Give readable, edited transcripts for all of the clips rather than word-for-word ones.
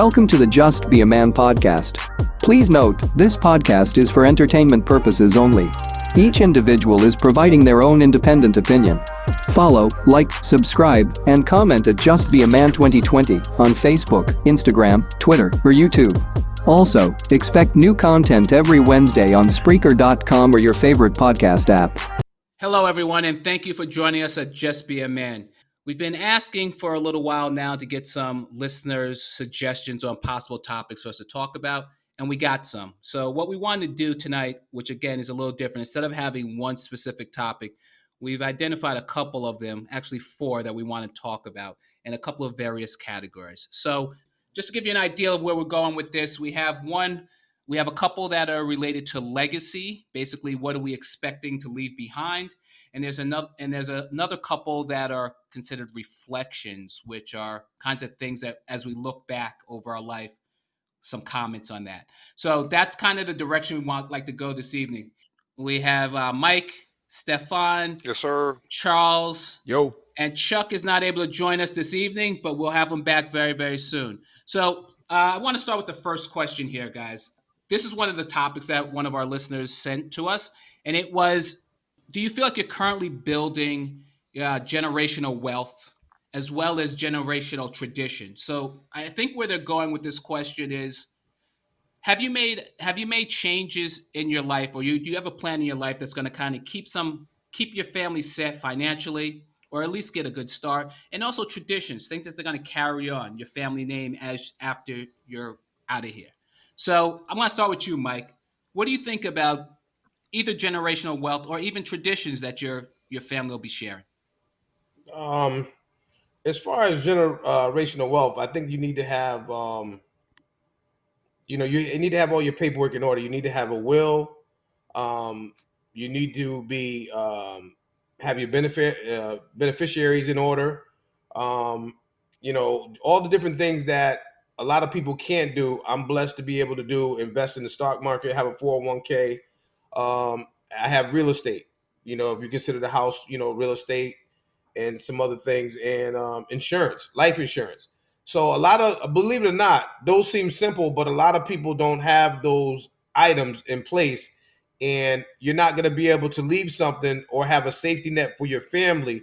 Welcome to the Just Be a Man podcast. Please note, this podcast is for entertainment purposes only. Each individual is providing their own independent opinion. Follow, like, subscribe, and comment at Just Be a Man 2020 on Facebook, Instagram, Twitter, or YouTube. Also, expect new content every Wednesday on Spreaker.com or your favorite podcast app. Hello, everyone, and thank you for joining us at Just Be a Man. We've been asking for a little while now to get some listeners' suggestions on possible topics for us to talk about, and we got some. So what we wanted to do tonight, which again is a little different, instead of having one specific topic, we've identified a couple of them, actually four, that we want to talk about in a couple of various categories. So just to give you an idea of where we're going with this, we have a couple that are related to legacy. Basically, what are we expecting to leave behind? And there's another couple that are considered reflections, which are kinds of things that, as we look back over our life, some comments on that. So that's kind of the direction we like to go this evening. We have Mike, Stefan, Yes, sir. Charles, Yo. and Chuck is not able to join us this evening, but we'll have him back very, very soon. So I want to start with the first question here, guys. This is one of the topics that one of our listeners sent to us, and it was, do you feel like you're currently building generational wealth as well as generational tradition? So I think where they're going with this question is, have you made changes in your life, or do you have a plan in your life that's going to kind of keep your family set financially, or at least get a good start, and also traditions, things that they're going to carry on your family name as after you're out of here. So I'm going to start with you, Mike. What do you think about either generational wealth or even traditions that your family will be sharing? As far as generational wealth, I think you need to have, you need to have all your paperwork in order. You need to have a will. You need to be have your beneficiaries in order. All the different things that a lot of people can't do. I'm blessed to be able to do: invest in the stock market, have a 401k. I have real estate. If you consider the house, real estate and some other things, and insurance, life insurance. So believe it or not, those seem simple, but a lot of people don't have those items in place, and you're not going to be able to leave something or have a safety net for your family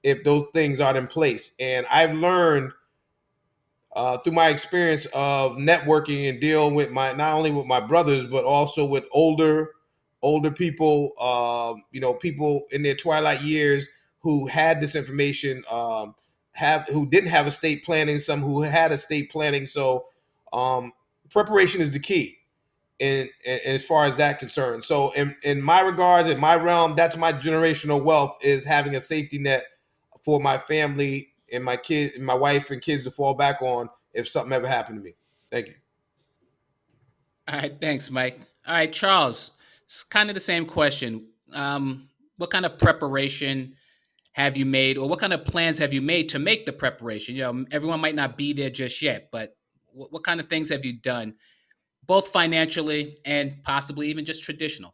if those things aren't in place. And I've learned through my experience of networking and dealing with not only with my brothers, but also with older people, people in their twilight years who had this information, who didn't have estate planning, some who had estate planning. So preparation is the key in as far as that concerned. So in my regards, in my realm, that's my generational wealth, is having a safety net for my family and my kids and my wife and kids to fall back on if something ever happened to me. Thank you. All right, thanks, Mike. All right, Charles, it's kind of the same question. What kind of preparation have you made, or what kind of plans have you made to make the preparation? Everyone might not be there just yet, but what kind of things have you done, both financially and possibly even just traditional?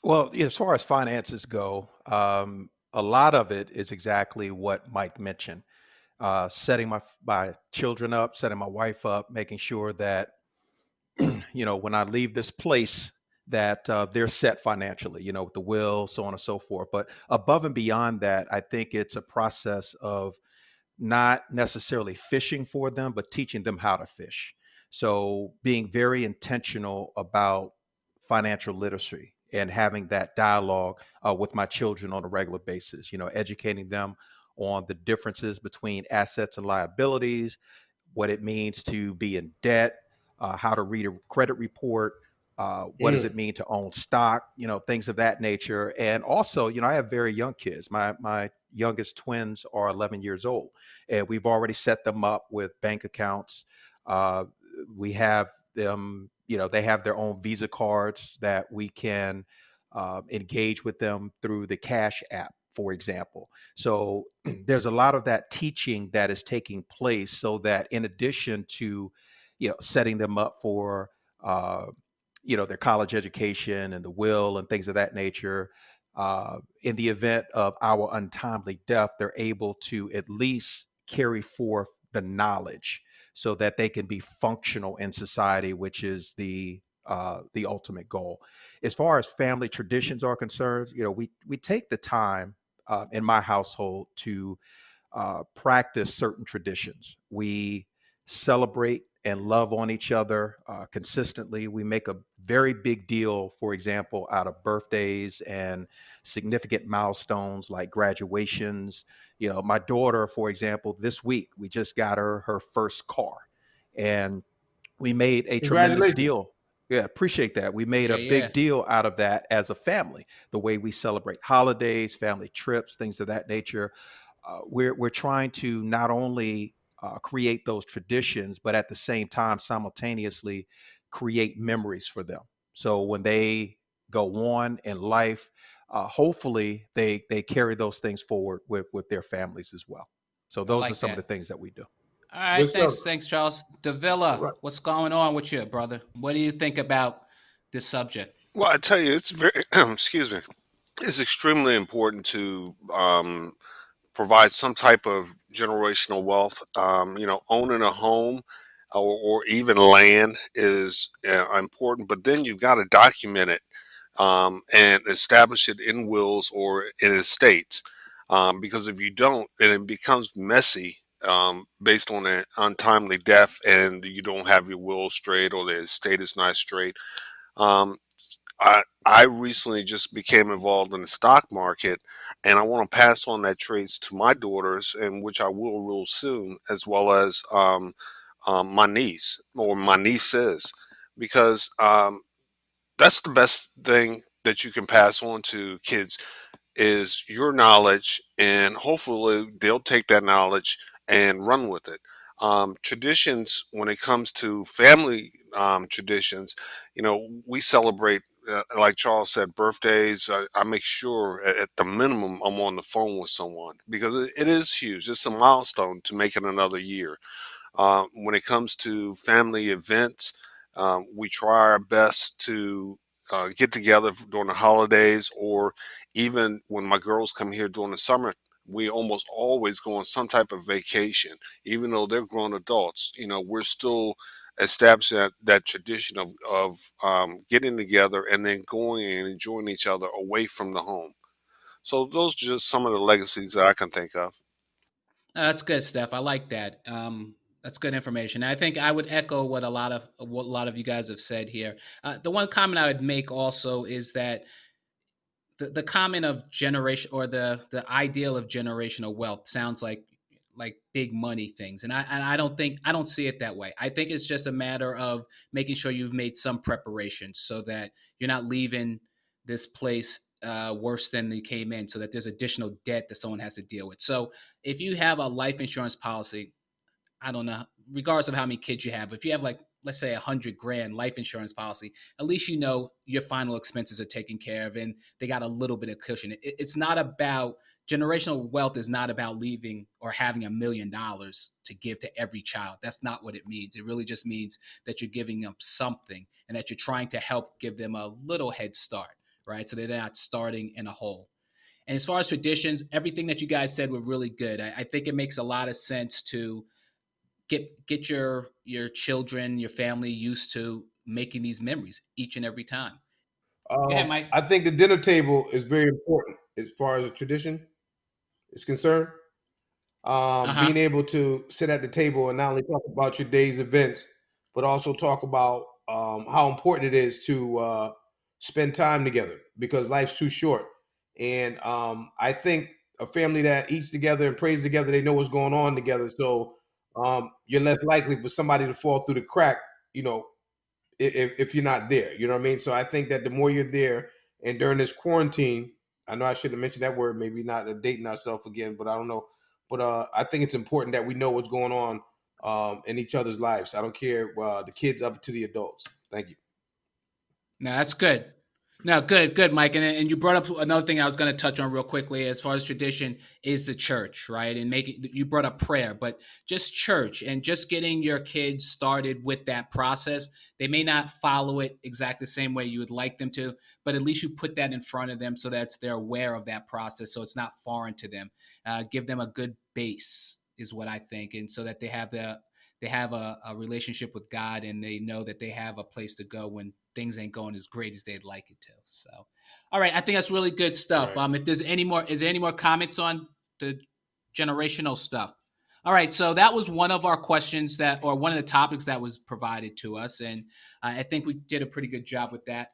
Well, as far as finances go, a lot of it is exactly what Mike mentioned. Setting my children up, setting my wife up, making sure that, when I leave this place, that they're set financially, with the will, so on and so forth. But above and beyond that, I think it's a process of not necessarily fishing for them, but teaching them how to fish. So being very intentional about financial literacy and having that dialogue with my children on a regular basis, educating them on the differences between assets and liabilities, what it means to be in debt, how to read a credit report, what does it mean to own stock, things of that nature. And also, I have very young kids. My youngest twins are 11 years old, and we've already set them up with bank accounts. We have them, they have their own Visa cards that we can engage with them through the Cash app, for example. So there's a lot of that teaching that is taking place, so that in addition to, setting them up for, their college education and the will and things of that nature, in the event of our untimely death, they're able to at least carry forth the knowledge so that they can be functional in society, which is the ultimate goal. As far as family traditions are concerned, we take the time in my household to practice certain traditions. We celebrate and love on each other consistently. We make a very big deal, for example, out of birthdays and significant milestones like graduations. My daughter, for example, this week we just got her first car, and we made a tremendous Congratulations. deal. Yeah, appreciate that. We made Yeah, a yeah. big deal out of that as a family. The way we celebrate holidays, family trips, things of that nature. We're trying to not only create those traditions, but at the same time, simultaneously create memories for them. So when they go on in life, hopefully they carry those things forward with their families as well. So I those are like some of the that. things that we do. All Good right, stuff. thanks, Charles. All Davila, right. what's going on with you, brother? What do you think about this subject? Well, I tell you, it's very, excuse me, it's extremely important to provide some type of generational wealth. Owning a home or even land is important, but then you've got to document it and establish it in wills or in estates. Because if you don't, then it becomes messy based on an untimely death and you don't have your will straight or the estate is not straight. Um, I recently just became involved in the stock market, and I want to pass on that trades to my daughters, and which I will real soon, as well as my niece or my nieces, because that's the best thing that you can pass on to kids is your knowledge, and hopefully they'll take that knowledge and run with it. Traditions, when it comes to family traditions, we celebrate, like Charles said, birthdays. I make sure at the minimum I'm on the phone with someone because it is huge. It's a milestone to make it another year. When it comes to family events, we try our best to get together during the holidays, or even when my girls come here during the summer. We almost always go on some type of vacation, even though they're grown adults. We're still establishing that tradition of getting together and then going and enjoying each other away from the home. So those are just some of the legacies that I can think of. That's good, Steph. I like that. That's good information. I think I would echo what a lot of you guys have said here. The one comment I would make also is that the comment of generation or the ideal of generational wealth sounds like big money things, and I don't see it that way. I think it's just a matter of making sure you've made some preparation so that you're not leaving this place worse than you came in, so that there's additional debt that someone has to deal with. So if you have a life insurance policy, I don't know, regardless of how many kids you have, if you have like, let's say 100 grand life insurance policy, at least you know your final expenses are taken care of and they got a little bit of cushion. It's not about generational wealth is not about leaving or having $1 million to give to every child. That's not what it means. It really just means that you're giving them something and that you're trying to help give them a little head start, right? So they're not starting in a hole. And as far as traditions, everything that you guys said were really good. I think it makes a lot of sense to get your children, your family used to making these memories each and every time. Go ahead, Mike. I think the dinner table is very important as far as a tradition is concerned. Uh Being huh. able to sit at the table and not only talk about your day's events, but also talk about how important it is to spend time together because life's too short. And I think a family that eats together and prays together, they know what's going on together. So you're less likely for somebody to fall through the crack, you know, if you're not there. You know what I mean? So I think that the more you're there, and during this quarantine, I know I shouldn't have mentioned that word, maybe not dating ourselves again, but I don't know. But I think it's important that we know what's going on in each other's lives. I don't care the kids up to the adults. Thank you. No, that's good. No, good, Mike. And you brought up another thing I was going to touch on real quickly as far as tradition is the church, right? And making you brought up prayer, but just church and just getting your kids started with that process. They may not follow it exactly the same way you would like them to, but at least you put that in front of them so that they're aware of that process, so it's not foreign to them. Give them a good base is what I think, and so that they have a relationship with God, and they know that they have a place to go when things ain't going as great as they'd like it to. So, all right, I think that's really good stuff. Right. If there's any more, is there any more comments on the generational stuff? All right, so that was one of our questions or one of the topics that was provided to us, and I think we did a pretty good job with that.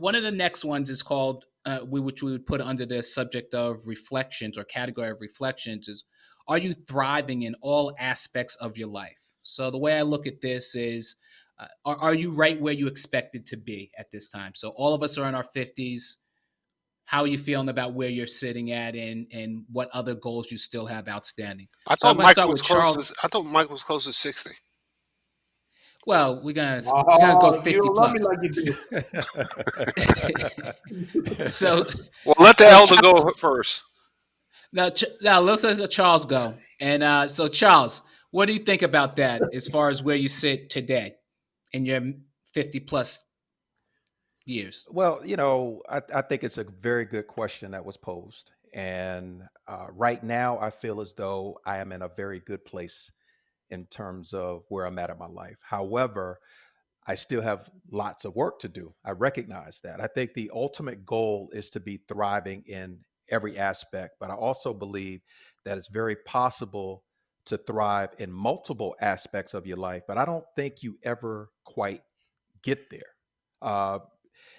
One of the next ones is called, which we would put under the subject of reflections or category of reflections, is are you thriving in all aspects of your life? So the way I look at this is, are you right where you expected to be at this time? So all of us are in our 50s. How are you feeling about where you're sitting at, and what other goals you still have outstanding? I So I'm thought going to Mike start was with close. Charles. I thought Mike was close to 60. Well, we're gonna go Oh, you 50 don't love me plus. like you do. So Well, let the so elder Charles, go first. now let's let Charles go. And so Charles, what do you think about that as far as where you sit today in your 50 plus years? Well, I think it's a very good question that was posed. And right now, I feel as though I am in a very good place in terms of where I'm at in my life. However, I still have lots of work to do. I recognize that. I think the ultimate goal is to be thriving in every aspect, but I also believe that it's very possible to thrive in multiple aspects of your life, but I don't think you ever quite get there. Uh,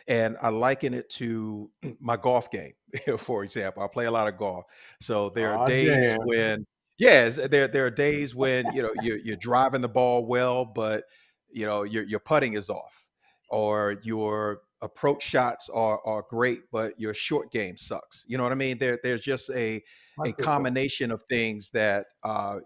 and I liken it to my golf game, for example. I play a lot of golf, so there are Oh, days damn. when, yes, there are days when you're driving the ball well, but your putting is off, or your approach shots are great, but your short game sucks. You know what I mean? There's just a 100%. combination of things that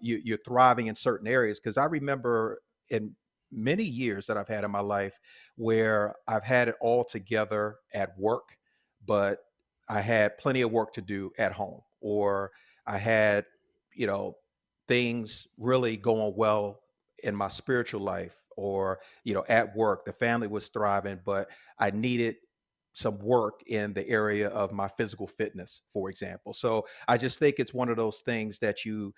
you're thriving in certain areas. Because I remember in many years that I've had in my life where I've had it all together at work, but I had plenty of work to do at home, or I had, you know, things really going well in my spiritual life, or, at work, the family was thriving, but I needed some work in the area of my physical fitness, for example. So I just think it's one of those things that you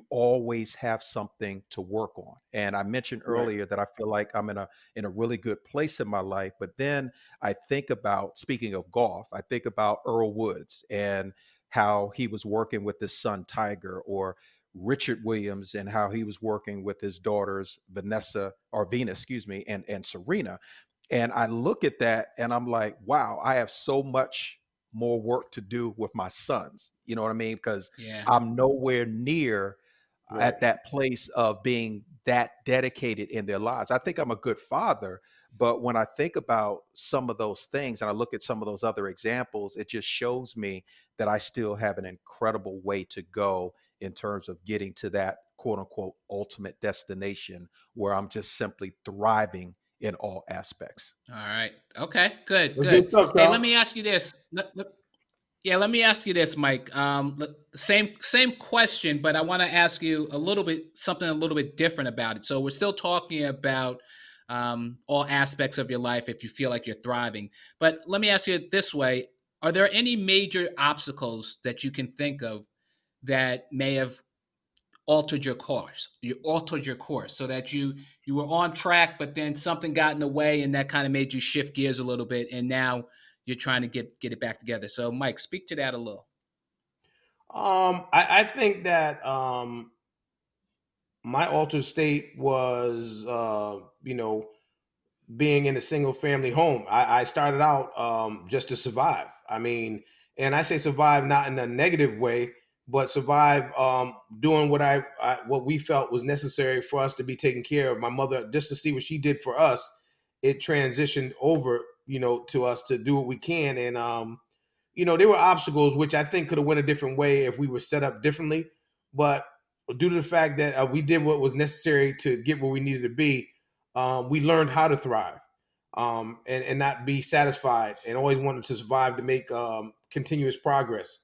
always have something to work on. And I mentioned Right. earlier that I feel like I'm in a really good place in my life. But then I think about, speaking of golf, I think about Earl Woods and how he was working with his son Tiger, or Richard Williams and how he was working with his daughters Venus, excuse me, and Serena. And I look at that and I'm like, wow, I have so much more work to do with my sons. You know what I mean? Because Yeah. I'm nowhere near Right. at that place of being that dedicated in their lives. I think I'm a good father, but when I think about some of those things and I look at some of those other examples, it just shows me that I still have an incredible way to go in terms of getting to that quote unquote ultimate destination where I'm just simply thriving in all aspects. All right. Okay. Good. That's good Good. stuff, Hey, let Charles. me ask you this. Yeah, let me ask you this, Mike. Same question, but I want to ask you something a little bit different about it. So we're still talking about all aspects of your life if you feel like you're thriving. But let me ask you it this way: are there any major obstacles that you can think of that may have altered your course? You altered your course so that you were on track, but then something got in the way, and that kind of made you shift gears a little bit, and now you're trying to get it back together. So, Mike, speak to that a little. I think that my altered state was, being in a single family home. I started out just to survive. I mean, and I say survive not in a negative way, but survive doing what we felt was necessary for us to be taken care of. My mother, just to see what she did for us, it transitioned over, to us to do what we can. And there were obstacles which I think could have went a different way if we were set up differently. But due to the fact that we did what was necessary to get where we needed to be, we learned how to thrive, and not be satisfied, and always wanted to survive to make continuous progress.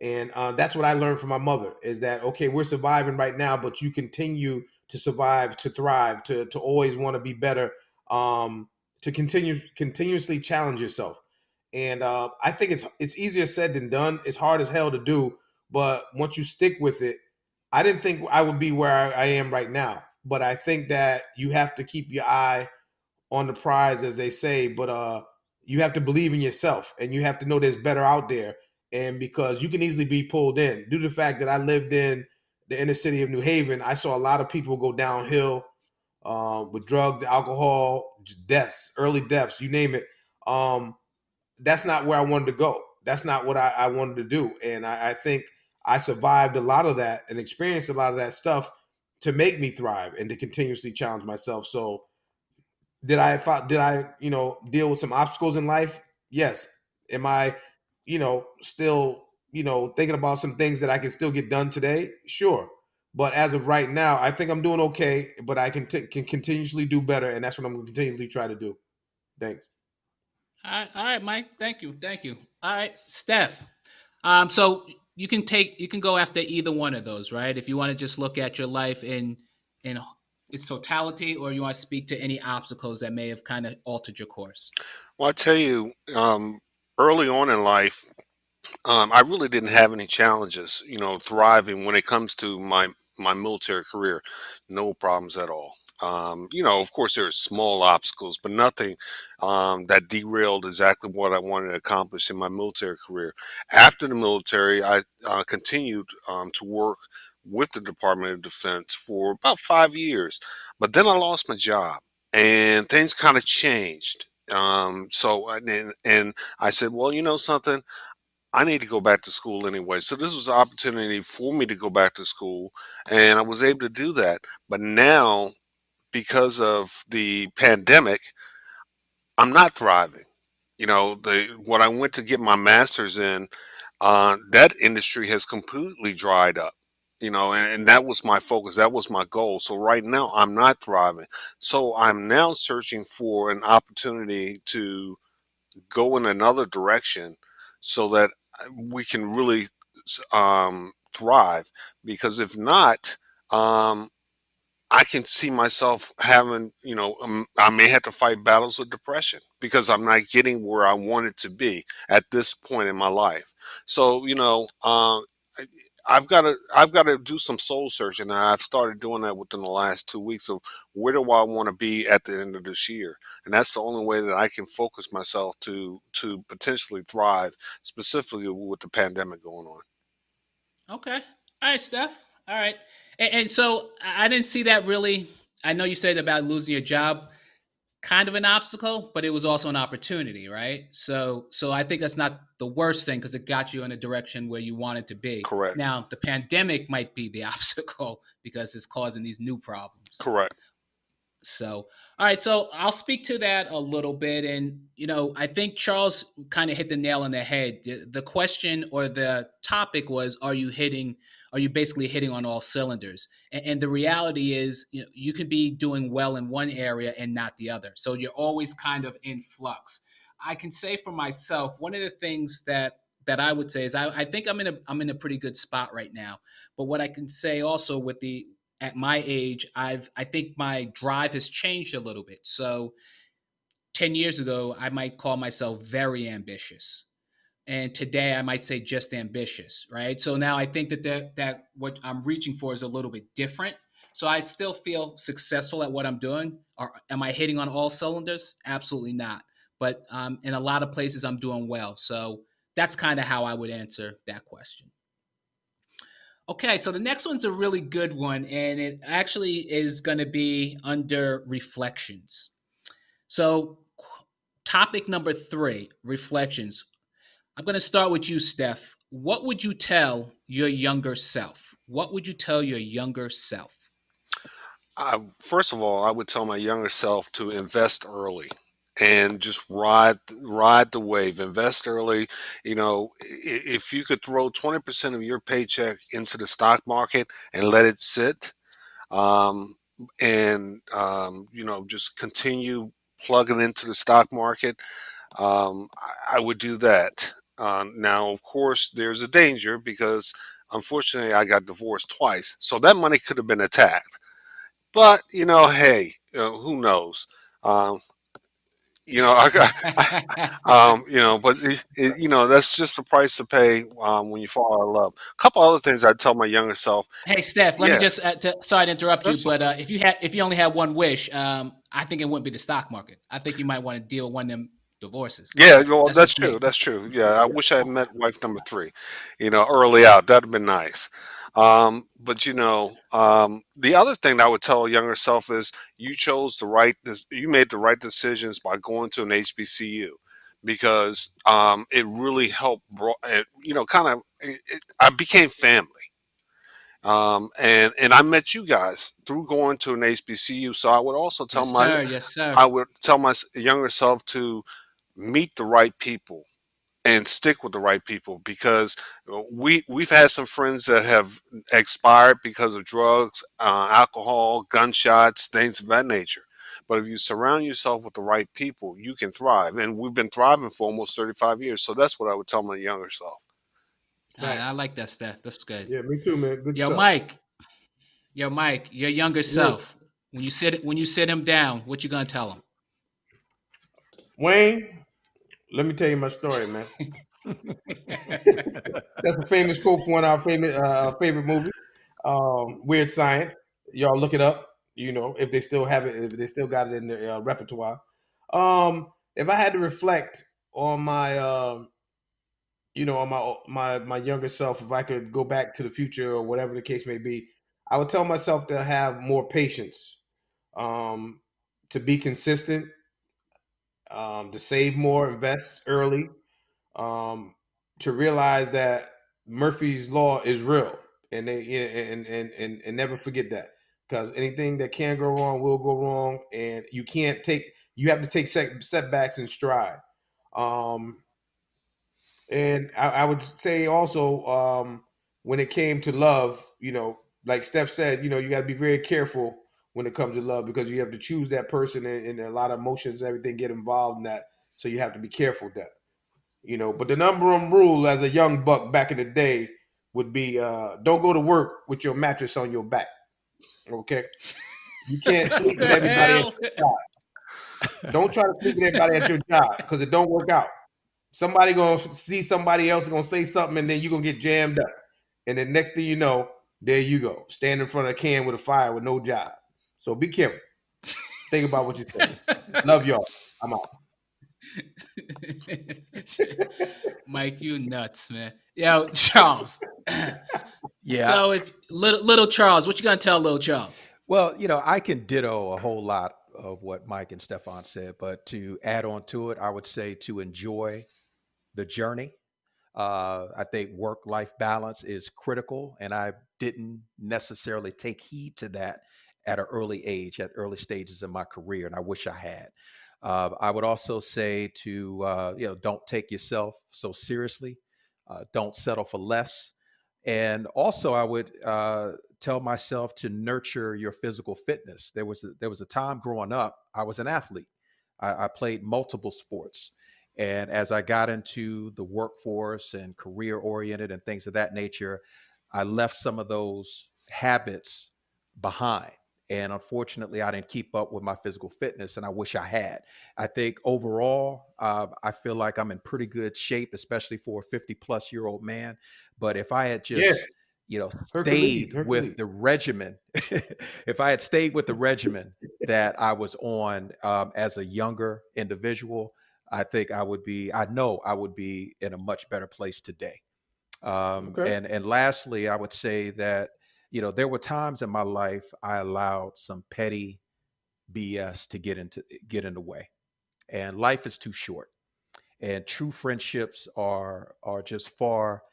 And that's what I learned from my mother, is that, okay, we're surviving right now, but you continue to survive, to thrive, to always want to be better, to continuously challenge yourself. And I think it's easier said than done. It's hard as hell to do, but once you stick with it, I didn't think I would be where I am right now. but I think that you have to keep your eye on the prize, as they say. But you have to believe in yourself, and you have to know there's better out there. And because you can easily be pulled in, due to the fact that I lived in the inner city of New Haven, I saw a lot of people go downhill with drugs, alcohol, deaths, early deaths, you name it. That's not where I wanted to go. That's not what I wanted to do. And I think I survived a lot of that and experienced a lot of that stuff to make me thrive and to continuously challenge myself. So did I deal with some obstacles in life? Yes. Am I still thinking about some things that I can still get done today? Sure. But as of right now, I think I'm doing okay, but I can continuously do better, and that's what I'm going to continually try to do. Thanks. All right, Mike. Thank you. All right, Steph. So you can go after either one of those, right? If you want to just look at your life in its totality, or you want to speak to any obstacles that may have kind of altered your course. Well, I tell you, early on in life, I really didn't have any challenges, thriving when it comes to my military career. No problems at all. Of course, there are small obstacles, but nothing that derailed exactly what I wanted to accomplish in my military career. After the military, I continued to work with the Department of Defense for about 5 years, but then I lost my job, and things kind of changed. And I said, well, you know something, I need to go back to school anyway. So this was an opportunity for me to go back to school, and I was able to do that. But now, because of the pandemic, I'm not thriving. The what I went to get my master's in, that industry has completely dried up. And that was my focus. That was my goal. So right now, I'm not thriving. So I'm now searching for an opportunity to go in another direction so that we can really thrive. Because if not, um, I can see myself having, I may have to fight battles with depression because I'm not getting where I wanted to be at this point in my life. So, I've got to do some soul searching, and I've started doing that within the last 2 weeks of where do I want to be at the end of this year, and that's the only way that I can focus myself to potentially thrive, specifically with the pandemic going on. Okay. All right, Steph. All right. And so I didn't see that really. I know you said about losing your job, kind of an obstacle, but it was also an opportunity, right? So I think that's not the worst thing because it got you in a direction where you wanted to be. Correct. Now, the pandemic might be the obstacle because it's causing these new problems. Correct. So, all right. So I'll speak to that a little bit. And, I think Charles kind of hit the nail on the head. The question or the topic was, are you basically hitting on all cylinders? And the reality is, you can be doing well in one area and not the other. So you're always kind of in flux. I can say for myself, one of the things that I would say is I think I'm in a pretty good spot right now. But what I can say also with the at my age, I think my drive has changed a little bit. So 10 years ago, I might call myself very ambitious. And today I might say just ambitious, right? So now I think that what I'm reaching for is a little bit different. So I still feel successful at what I'm doing. Or am I hitting on all cylinders? Absolutely not. But in a lot of places I'm doing well. So that's kind of how I would answer that question. Okay, so the next one's a really good one, and it actually is going to be under reflections. So, topic number 3, reflections. I'm going to start with you, Steph. What would you tell your younger self? What would you tell your younger self? First of all, I would tell my younger self to invest early and just ride the wave. Invest early. If you could throw 20% of your paycheck into the stock market and let it sit, um, and just continue plugging into the stock market, I would do that. Now, of course, there's a danger because unfortunately I got divorced twice, so that money could have been attacked. But hey, who knows? Um, You know, but that's just the price to pay when you fall out of love. A couple other things I'd tell my younger self. Hey, Steph, let me Yeah, just sorry to interrupt you, that's but okay. if you only had one wish, I think it wouldn't be the stock market. I think you might want to deal with one of them divorces. Yeah, well, That's that's just true. me. That's true. Yeah, I wish I had met wife number three, early out. That'd have been nice. But the other thing that I would tell a younger self is you made the right decisions by going to an HBCU because it really helped. I became family. And I met you guys through going to an HBCU. So Yes, sir. Yes, sir. I would tell my younger self to meet the right people and stick with the right people because we've had some friends that have expired because of drugs, alcohol, gunshots, things of that nature. But if you surround yourself with the right people, you can thrive. And we've been thriving for almost 35 years. So that's what I would tell my younger self. I Facts. like that, Steph. That's good. Yeah, me too, man. Good Yo, stuff. Mike. Yo, Mike. Your younger Yeah. self. When you sit him down, what you gonna tell Wayne, let me tell you my story, man. him? That's a famous quote from one of our favorite movie, Weird Science. Y'all look it up. If they still have it, if they still got it in their repertoire. If I had to reflect on on my younger self, if I could go back to the future or whatever the case may be, I would tell myself to have more patience, um, to be consistent, to save more, invest early, um, to realize that Murphy's law is real, and and never forget that, because anything that can go wrong will go wrong, and you have to take setbacks in stride. Um, and I would say also, when it came to love, like Steph said, you got to be very careful when it comes to love because you have to choose that person, and a lot of emotions, everything get involved in that. So you have to be careful with that. But the number one rule as a young buck back in the day would be, don't go to work with your mattress on your back. Okay, you can't sleep with The everybody at hell? your job. Don't try to sleep with everybody at your job because it don't work out. Somebody gonna see somebody else gonna say something, and then you gonna get jammed up. And then next thing you know, there you go, stand in front of a can with a fire with no job. So be careful. Think about what you say. Love y'all. I'm out. Mike, you nuts, man. Yo, Charles. Yeah. So if little Charles, what you gonna tell little Charles? Well, I can ditto a whole lot of what Mike and Stefan said, but to add on to it, I would say to enjoy the journey. I think work life balance is critical, and I didn't necessarily take heed to that at an early age, at early stages in my career, and I wish I had. I would also say to don't take yourself so seriously, don't settle for less, and also I would tell myself to nurture your physical fitness. There was a time growing up I was an athlete. I played multiple sports. And as I got into the workforce and career oriented and things of that nature, I left some of those habits behind. And unfortunately, I didn't keep up with my physical fitness, and I wish I had. I think overall, I feel like I'm in pretty good shape, especially for a 50-plus-year-old man. But if I had Yeah, just, Hercules, stayed with Hercules. the regimen, if I had stayed with the regimen that I was on as a younger individual, I know I would be in a much better place today. Okay. And lastly, I would say that, there were times in my life I allowed some petty BS to get in the way. And life is too short. And true friendships are just far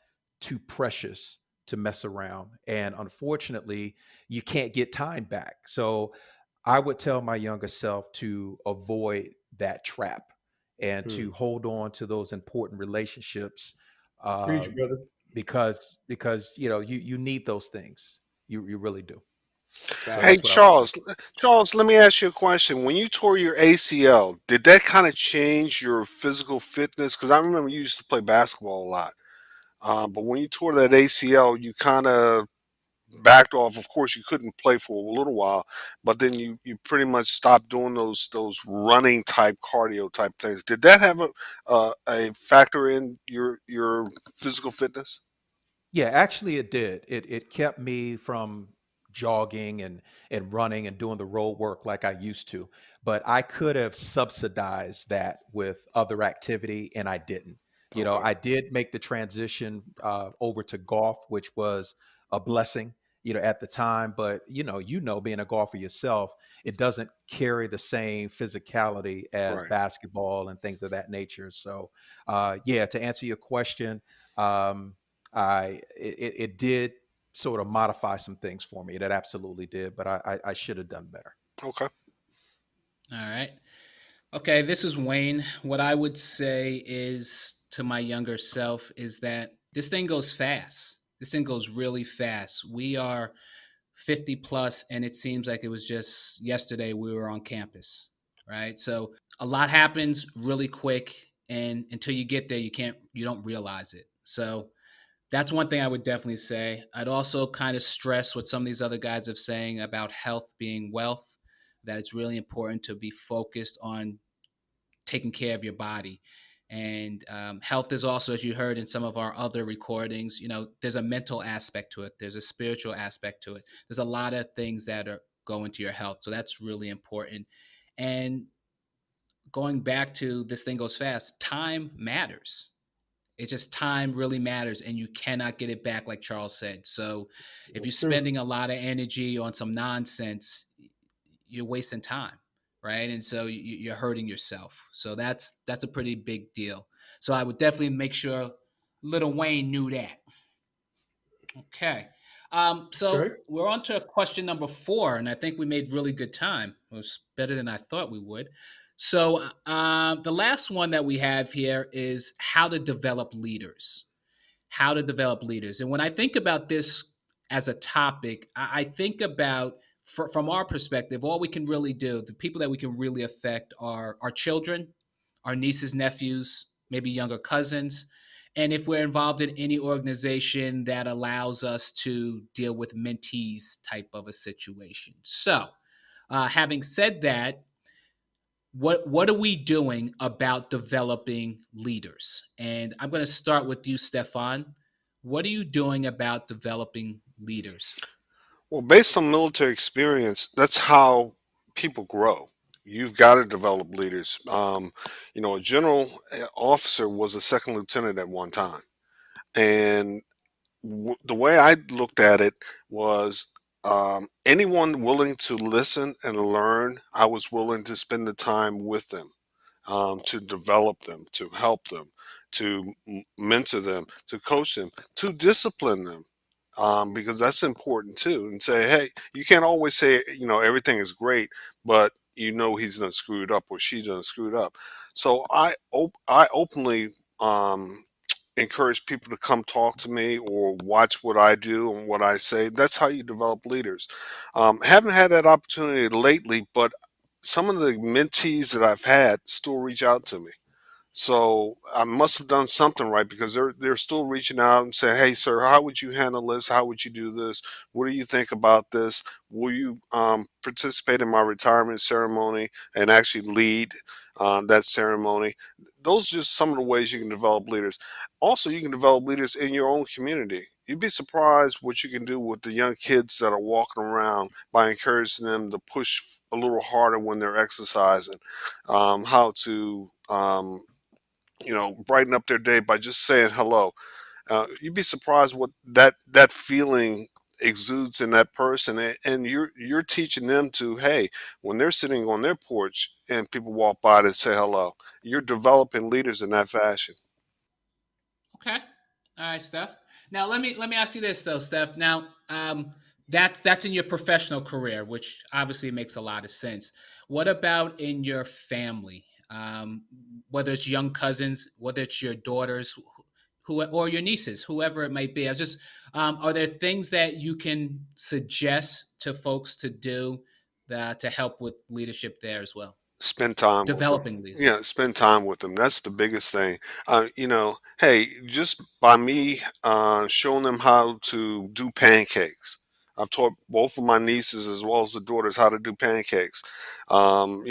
too precious to mess around. And unfortunately, you can't get time back. So I would tell my younger self to avoid that trap and Hmm. to hold on to those important relationships, uh, Preach, brother. because you need those things. You really do. So Hey, that's Facts. what I would say. Charles, let me ask you a question. When you tore your ACL, did that kind of change your physical fitness? Because I remember you used to play basketball a lot. But when you tore that ACL, you kind of backed off. Of course, you couldn't play for a little while, but then you pretty much stopped doing those running type cardio type things. Did that have a factor in your physical fitness? Yeah, actually it did. It kept me from jogging and running and doing the road work like I used to. But I could have subsidized that with other activity and I didn't. Okay, I did make the transition over to golf, which was a blessing, at the time. But being a golfer yourself, it doesn't carry the same physicality as right. basketball and things of that nature. So, yeah, to answer your question, um, it did sort of modify some things for me. That absolutely did, but I should have done better. Okay. All right. Okay, this is Wayne. What I would say is to my younger self is that this thing goes fast. This thing goes really fast. We are 50 plus, and it seems like it was just yesterday we were on campus, right? So a lot happens really quick, and until you get there, you don't realize it. So that's one thing I would definitely say. I'd also kind of stress what some of these other guys have saying about health being wealth, that it's really important to be focused on taking care of your body. And health is also, as you heard in some of our other recordings, there's a mental aspect to it, there's a spiritual aspect to it. There's a lot of things that are go into your health. So that's really important. And going back to this thing goes fast, time matters. It's just time really matters, and you cannot get it back, like Charles said. So if you're That's true. spending a lot of energy on some nonsense, you're wasting time, right? And so you're hurting yourself. So that's a pretty big deal. So I would definitely make sure Little Wayne knew that. Okay. So Okay. we're on to question number 4, and I think we made really good time. It was better than I thought we would. So the last one that we have here is how to develop leaders. How to develop leaders. And when I think about this as a topic, I think about from our perspective, all we can really do, the people that we can really affect are our children, our nieces, nephews, maybe younger cousins. And if we're involved in any organization that allows us to deal with mentees type of a situation. So, having said that, what are we doing about developing leaders? And I'm going to start with you, Stefan. What are you doing about developing leaders? Well, based on military experience, that's how people grow. You've got to develop leaders. A general officer was a second lieutenant at one time, and the way I looked at it was anyone willing to listen and learn, I was willing to spend the time with them, to develop them, to help them, to mentor them, to coach them, to discipline them. Because that's important too. And say, hey, you can't always say, everything is great, but he's done screwed up or she done screwed up. So I openly encourage people to come talk to me or watch what I do and what I say. That's how you develop leaders. Haven't had that opportunity lately, but some of the mentees that I've had still reach out to me. So I must have done something right because they're still reaching out and saying, "Hey, sir, how would you handle this? How would you do this? What do you think about this? Will you participate in my retirement ceremony and actually lead that ceremony?" Those are just some of the ways you can develop leaders. Also, you can develop leaders in your own community. You'd be surprised what you can do with the young kids that are walking around by encouraging them to push a little harder when they're exercising, how to brighten up their day by just saying hello. You'd be surprised what that feeling exudes in that person, and you're teaching them to, hey, when they're sitting on their porch and people walk by to say hello, you're developing leaders in that fashion. Okay. All right, Steph. Now let me ask you this though, Steph. Now, that's in your professional career, which obviously makes a lot of sense. What about in your family? Whether it's young cousins, whether it's your daughters, who or your nieces, whoever it might be. I just are there things that you can suggest to folks to do to help with leadership there as well? Spend time with them. Developing leaders. Yeah, spend time with them. That's the biggest thing. Hey, just by me showing them how to do pancakes, I've taught both of my nieces as well as the daughters how to do pancakes. Spending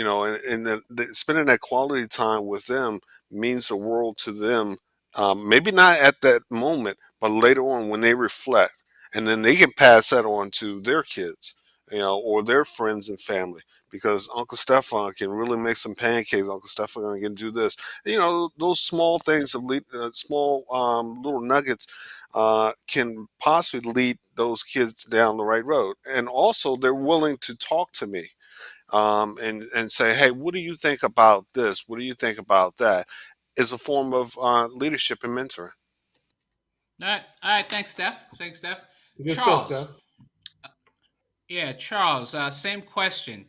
that quality time with them means the world to them. Maybe not at that moment, but later on when they reflect, and then they can pass that on to their kids, or their friends and family. Because Uncle Stefan can really make some pancakes. Uncle Stefan can do this. Those small things of small little nuggets can possibly lead those kids down the right road. And also, they're willing to talk to me, and say, "Hey, what do you think about this? What do you think about that?" Is a form of leadership and mentoring. All right. Thanks, Steph. Thanks, Steph. Good stuff, Steph. Charles. Yeah, Charles. Same question.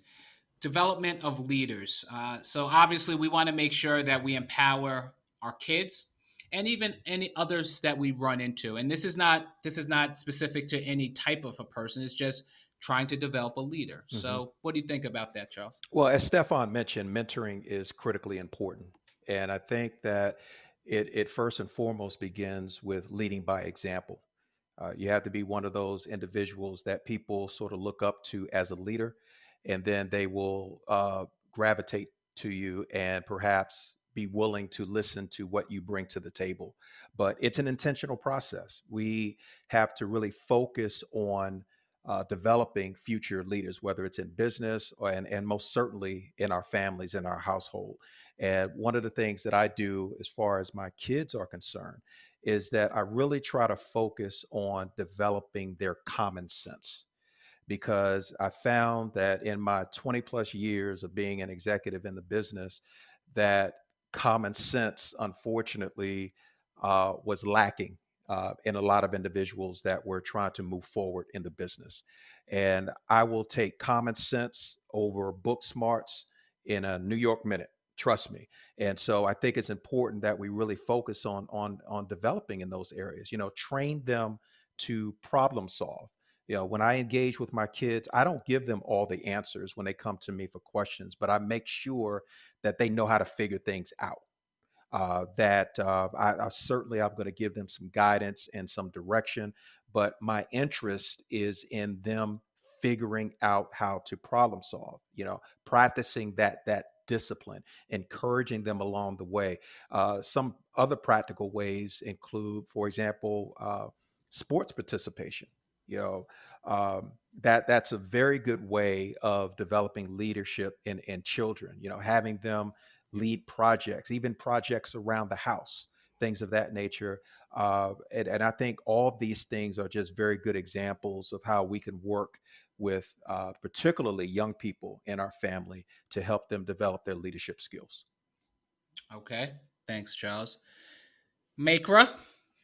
Development of leaders. So obviously, we want to make sure that we empower our kids and even any others that we run into. And this is not specific to any type of a person. It's just trying to develop a leader. Mhm. So, what do you think about that, Charles? Well, as Stefan mentioned, mentoring is critically important. And I think that it first and foremost begins with leading by example. You have to be one of those individuals that people sort of look up to as a leader, and then they will gravitate to you and perhaps be willing to listen to what you bring to the table. But it's an intentional process. We have to really focus on developing future leaders, whether it's in business and most certainly in our families, in our household. And one of the things that I do as far as my kids are concerned is that I really try to focus on developing their common sense, because I found that in my 20 plus years of being an executive in the business, that common sense, unfortunately, was lacking in a lot of individuals that were trying to move forward in the business. And I will take common sense over book smarts in a New York minute. Trust me. And so I think it's important that we really focus on developing in those areas. Train them to problem solve. When I engage with my kids, I don't give them all the answers when they come to me for questions, but I make sure that they know how to figure things out. I certainly I'm going to give them some guidance and some direction, but my interest is in them figuring out how to problem solve. Practicing that discipline, encouraging them along the way. Some other practical ways include, for example, sports participation. You know, that's a very good way of developing leadership in children. Having them lead projects, even projects around the house, things of that nature. And I think all of these things are just very good examples of how we can work with particularly young people in our family to help them develop their leadership skills. Okay. Thanks, Charles. Makra,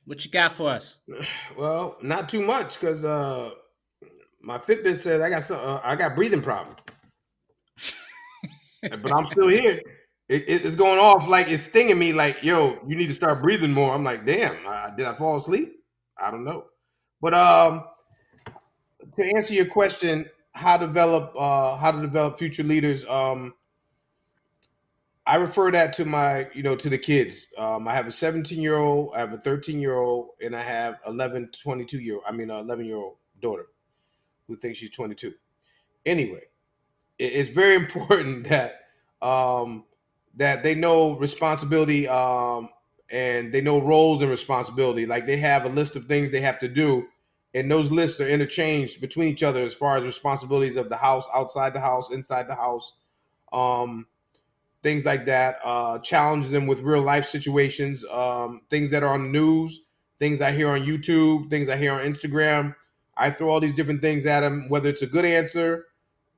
what you got for us? Well, not too much because my Fitbit says I got breathing problems, but I'm still here. It's going off like it's stinging me. Like, yo, you need to start breathing more. I'm like, damn, did I fall asleep? I don't know. But to answer your question, how to develop future leaders. I refer that to to the kids. I have a 17-year-old, I have a 13-year-old, and I have 11-year-old daughter who thinks she's 22. Anyway, it's very important um, that they know responsibility, and they know roles and responsibility. Like, they have a list of things they have to do, and those lists are interchanged between each other as far as responsibilities of the house, outside the house, inside the house. Um, Things like that. Challenge them with real life situations, things that are on the news, things I hear on YouTube, things I hear on Instagram. I throw all these different things at them, whether it's a good answer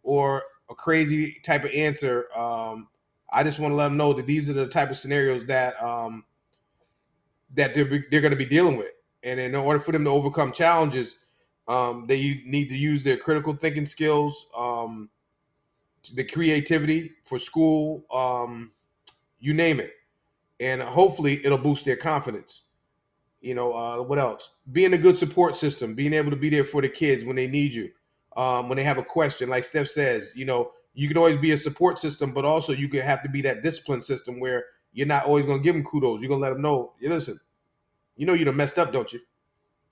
or a crazy type of answer. I just want to let them know that these are the type of scenarios that they're going to be dealing with, and in order for them to overcome challenges, they need to use their critical thinking skills, the creativity for school, you name it, and hopefully it'll boost their confidence. What else? Being a good support system, being able to be there for the kids when they need you, when they have a question. Like Steph says, you can always be a support system, but also you could have to be that discipline system where you're not always going to give them kudos. You're going to let them know, "Hey, listen, you done messed up, don't you?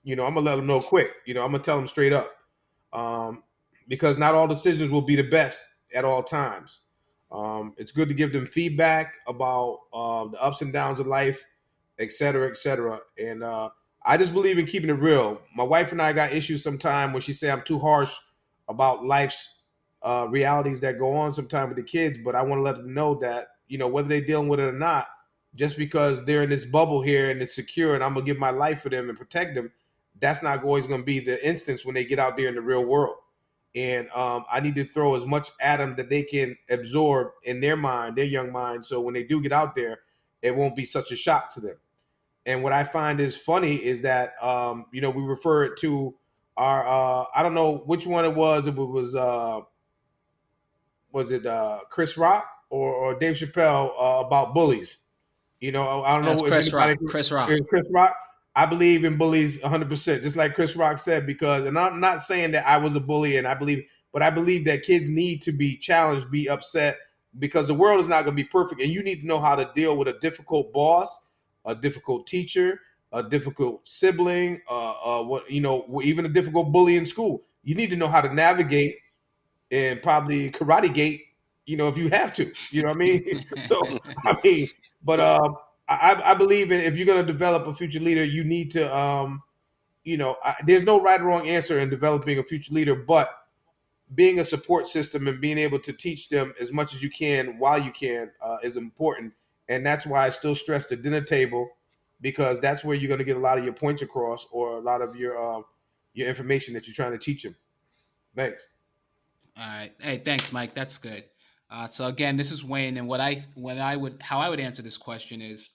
I'm going to let them know quick. I'm going to tell them straight up." um, because not all decisions will be the best at all times. It's good to give them feedback about the ups and downs of life, et cetera, et cetera. And I just believe in keeping it real. My wife and I got issues sometime when she say I'm too harsh about life's realities that go on sometime with the kids, but I want to let them know that, whether they're dealing with it or not, just because they're in this bubble here and it's secure and I'm gonna give my life for them and protect them, that's not always gonna be the instance when they get out there in the real world. And I need to throw as much at them that they can absorb in their mind, their young mind, so when they do get out there, it won't be such a shock to them. And what I find is funny is that we refer it to our I don't know which one it was. If it was it Chris Rock or Dave Chappelle about bullies. I don't That's know if Chris anybody. Rock. Chris Rock. Chris Rock. I believe in bullies 100%, just like Chris Rock said. Because, and I'm not saying that I was a bully, and I believe that kids need to be challenged, be upset, because the world is not going to be perfect, and you need to know how to deal with a difficult boss, a difficult teacher, a difficult sibling, even a difficult bully in school. You need to know how to navigate and probably karate gate, if you have to, you know what I mean? So, I mean, but I believe in, if you're going to develop a future leader, you need to, there's no right or wrong answer in developing a future leader, but being a support system and being able to teach them as much as you can while you can is important. And that's why I still stress the dinner table, because that's where you're going to get a lot of your points across, or a lot of your information that you're trying to teach them. Thanks. All right. Hey, thanks, Mike. That's good. So again, this is Wayne, and how I would answer this question is,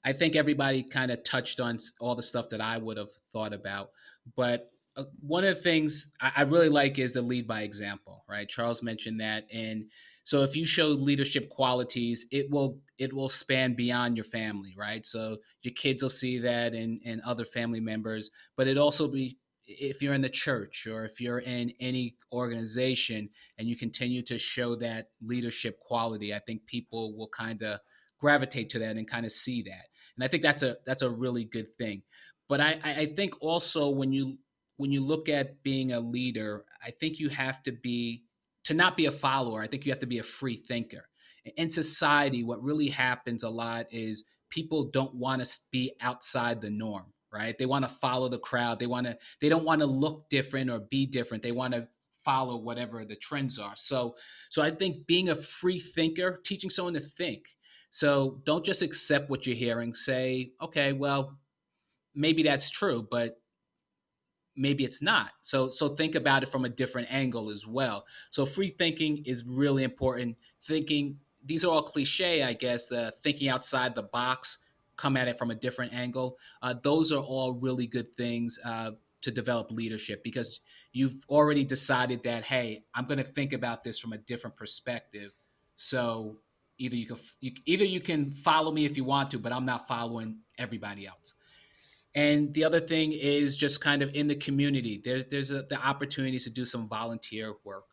I think everybody kind of touched on all the stuff that I would have thought about. But one of the things I really like is the lead by example, right? Charles mentioned that, and so if you show leadership qualities, it will span beyond your family, right? So your kids will see that in other family members, but it also be if you're in the church or if you're in any organization and you continue to show that leadership quality, I think people will kind of gravitate to that and kind of see that. And I think that's a really good thing. But I think also when you look at being a leader, I think you have to not be a follower. I think you have to be a free thinker. In society, what really happens a lot is people don't want to be outside the norm, right? They want to follow the crowd. They don't want to look different or be different. They want to follow whatever the trends are. So I think being a free thinker, teaching someone to think. So don't just accept what you're hearing. Say, okay, well, maybe that's true, but maybe it's not. So think about it from a different angle as well. So free thinking is really important. Thinking, these are all cliche, I guess, the thinking outside the box, come at it from a different angle. Those are all really good things to develop leadership, because you've already decided that, hey, I'm going to think about this from a different perspective. So either you can follow me if you want to, but I'm not following everybody else. And the other thing is just kind of in the community. There's the opportunities to do some volunteer work,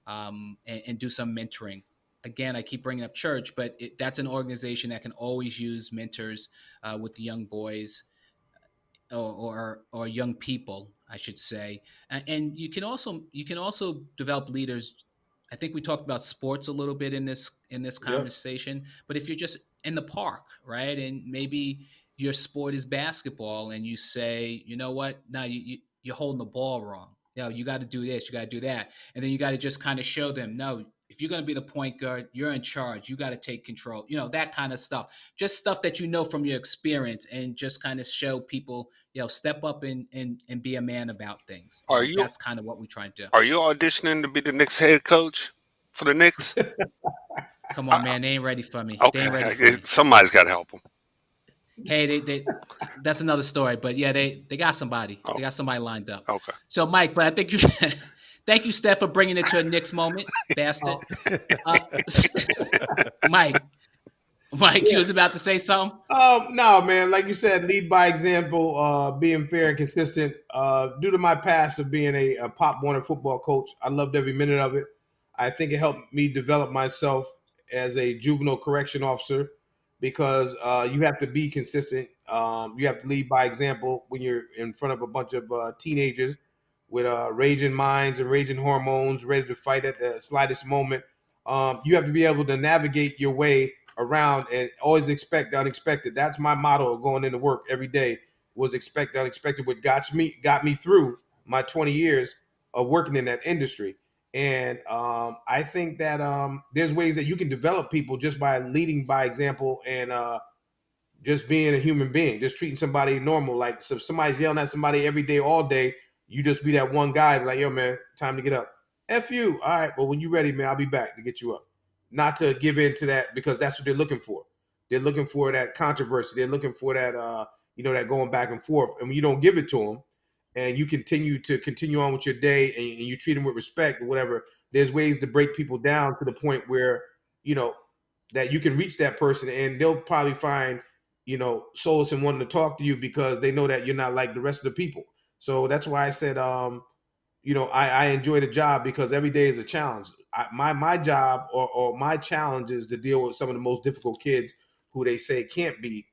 and do some mentoring. Again, I keep bringing up church, but that's an organization that can always use mentors with the young boys, or young people, I should say. And you can also develop leaders. I think we talked about sports a little bit in this Yeah. conversation, but if you're just in the park, right, and maybe your sport is basketball, and you say, you know what, now you're holding the ball wrong. You got to do this, you got to do that, and then you got to just kind of show them, no, if you're going to be the point guard, you're in charge. You got to take control. That kind of stuff. Just stuff that you know from your experience, and just kind of show people, step up and be a man about things. Are And you that's kind of what we try to do. are you auditioning to be the next head coach for the Knicks? Come on, I, man. They ain't ready for me. They okay, ain't ready for me. somebody's got to help them. Hey, that's another story. But yeah, they got somebody. Oh, They got somebody lined up. okay. So, Mike, but I think you thank you, Steph, for bringing it to a Knicks moment, bastard. Oh, Uh, Mike, Mike, you was about to say something? no, man. Like you said, lead by example, being fair and consistent. Due to my past of being a Pop Warner football coach, I loved every minute of it. I think it helped me develop myself as a juvenile correction officer, because you have to be consistent. You have to lead by example when you're in front of a bunch of teenagers, with raging minds and raging hormones, ready to fight at the slightest moment. You have to be able to navigate your way around and always expect the unexpected. That's my motto of going into work every day, was expect the unexpected. What got me through my 20 years of working in that industry. And I think that there's ways that you can develop people just by leading by example and just being a human being, just treating somebody normal. Like, so if somebody's yelling at somebody every day, all day, you just be that one guy, like, yo, man, time to get up. F you. All right. Well, when you're ready, man, I'll be back to get you up. Not to give in to that, because that's what they're looking for. They're looking for that controversy. They're looking for that, that going back and forth. And when you don't give it to them, and you continue on with your day, and you treat them with respect or whatever, there's ways to break people down to the point where, you know, that you can reach that person, and they'll probably find, solace in wanting to talk to you, because they know that you're not like the rest of the people. So that's why I said, I enjoy the job, because every day is a challenge. My job, or my challenge, is to deal with some of the most difficult kids who they say can't be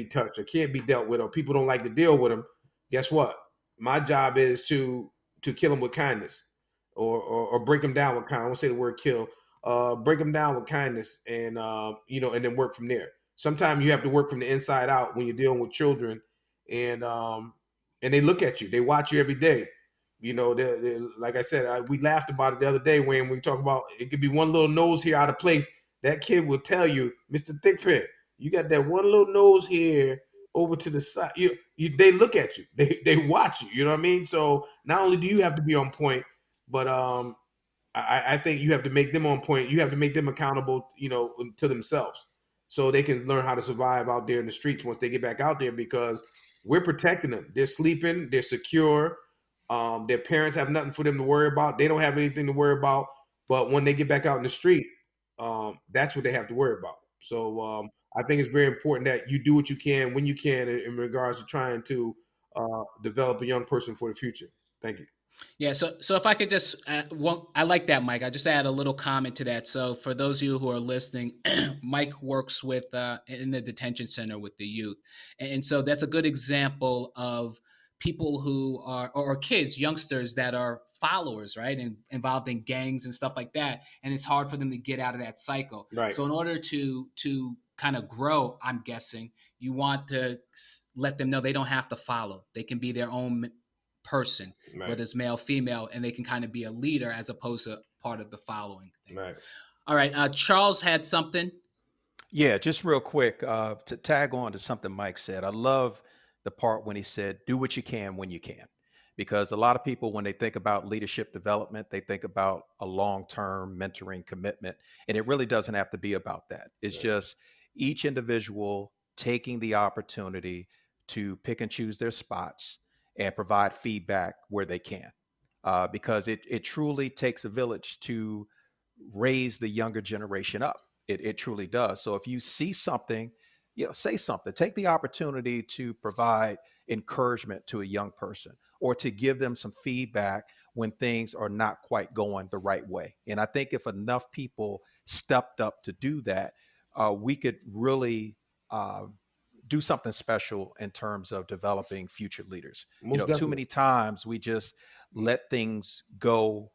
touched or can't be dealt with, or people don't like to deal with them. Guess what? My job is to kill them with kindness, or break them down with kindness. I won't say the word kill. Break them down with kindness, and and then work from there. Sometimes you have to work from the inside out when you're dealing with children, and they look at you, they watch you every day. Like I said, we laughed about it the other day when we talk about, it could be one little nose here out of place. That kid will tell you, Mr. Thickpin, you got that one little nose here over to the side. They look at you, they watch you. You know what I mean? So not only do you have to be on point, but I think you have to make them on point. You have to make them accountable, to themselves, so they can learn how to survive out there in the streets once they get back out there, because we're protecting them. They're sleeping, they're secure. Their parents have nothing for them to worry about. They don't have anything to worry about. But when they get back out in the street, that's what they have to worry about. So I think it's very important that you do what you can when you can in regards to trying to develop a young person for the future. Thank you. Yeah, so if I could just, I like that, Mike. I just add a little comment to that. So for those of you who are listening, Mike works with in the detention center with the youth, and so that's a good example of people who are, or kids, youngsters that are followers, right, and involved in gangs and stuff like that, and it's hard for them to get out of that cycle. Right. So in order to kind of grow, I'm guessing you want to let them know they don't have to follow; they can be their own person, Right. whether it's male, female, and they can kind of be a leader as opposed to part of the following thing. Right. All right. Charles had something. Yeah, just real quick, to tag on to something Mike said. I love the part when he said, do what you can when you can. Because a lot of people, when they think about leadership development, they think about a long-term mentoring commitment. And it really doesn't have to be about that. It's Right. just each individual taking the opportunity to pick and choose their spots and provide feedback where they can. Because it truly takes a village to raise the younger generation up. It truly does. So if you see something, say something. Take the opportunity to provide encouragement to a young person, or to give them some feedback when things are not quite going the right way. And I think if enough people stepped up to do that, we could really do something special in terms of developing future leaders. Most Too definitely. many times we just let things go,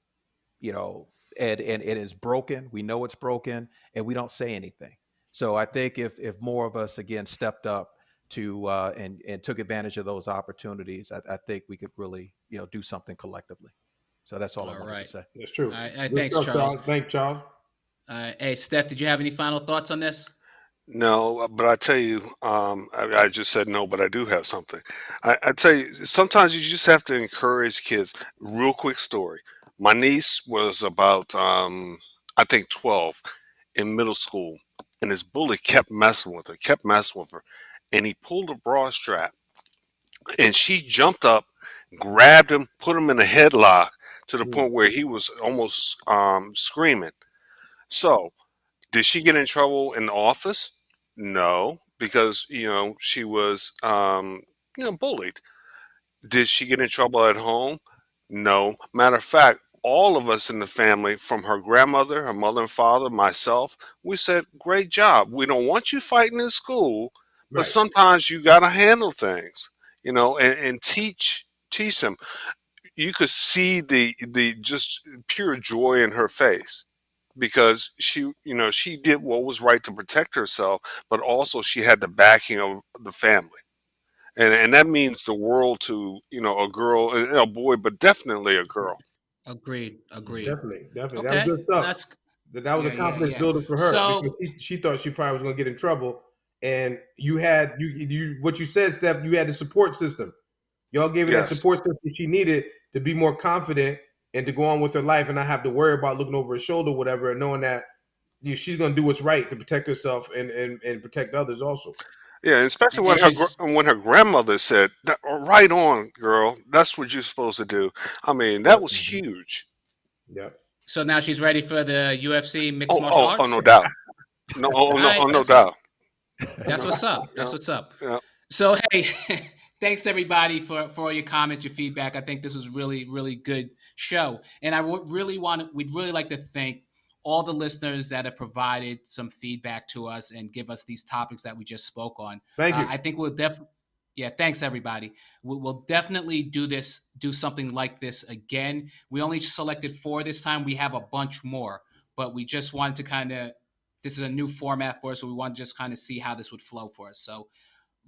you know, and it is broken. We know it's broken, and we don't say anything. So I think if more of us again stepped up to and took advantage of those opportunities, I think we could really do something collectively. So that's all I All wanted to right. say. That's true. All right. Good Thanks, stuff, Charles. Charles. Thanks, Charles. Hey, Steph, did you have any final thoughts on this? No, but I tell you, I just said no, but I do have something. I tell you, sometimes you just have to encourage kids. Real quick story. My niece was about, I think, 12 in middle school, and his bully kept messing with her, and he pulled a bra strap, and she jumped up, grabbed him, put him in a headlock to the Mm. point where he was almost screaming. So, did she get in trouble in the office? No, because she was bullied. Did she get in trouble at home? No. Matter of fact, all of us in the family, from her grandmother, her mother and father, myself, we said, "Great job. We don't want you fighting in school, but Right. sometimes you got to handle things, and teach them." you could see the just pure joy in her face because she did what was right to protect herself, but also she had the backing of the family. And that means the world to, a girl and a boy, but definitely a girl. Agreed. Agreed. Definitely, definitely. That was Okay. good stuff. That's That was a yeah, yeah, confidence yeah. builder for her because So she thought she probably was going to get in trouble. And you had you what you said, Steph. You had the support system. Y'all gave her that Yes. support system she needed to be more confident and to go on with her life and not have to worry about looking over her shoulder, or whatever, and knowing that she's going to do what's right to protect herself and protect others also. Yeah, especially and she's when her grandmother said, "Right on, girl. That's what you're supposed to do." I mean, that Yep. was huge. Yep. so now she's ready for the UFC mixed Oh, martial oh, oh, arts. no doubt. No, All oh, no, right, oh, no doubt. that's what's up. That's Yeah, what's up. yeah. So hey, thanks everybody for all your comments, your feedback. I think this was really really good show, and we'd really like to thank all the listeners that have provided some feedback to us and give us these topics that we just spoke on. Thank you. I think we'll definitely. Yeah, thanks everybody. We'll definitely do something like this again. We only selected 4 this time. We have a bunch more, but we just wanted to kind of. This is a new format for us, so we want to just kind of see how this would flow for us. So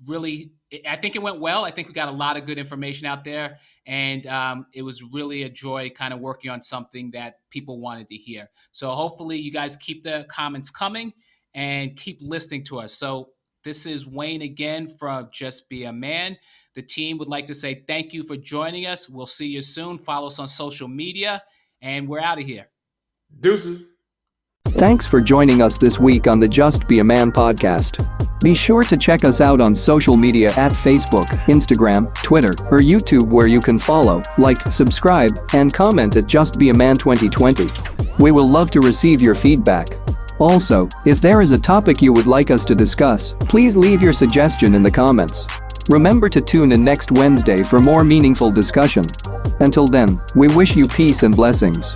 really, I think it went well. I think we got a lot of good information out there, and it was really a joy kind of working on something that people wanted to hear. So hopefully you guys keep the comments coming and keep listening to us. So this is Wayne again from Just Be a Man. The team would like to say thank you for joining us. We'll see you soon. Follow us on social media, and we're out of here. Deuces. Thanks for joining us this week on the Just Be a Man podcast. Be sure to check us out on social media at Facebook, Instagram, Twitter, or YouTube, where you can follow, like, subscribe, and comment at Just Be a Man 2020. We will love to receive your feedback. Also, if there is a topic you would like us to discuss, please leave your suggestion in the comments. Remember to tune in next Wednesday for more meaningful discussion. Until then, we wish you peace and blessings.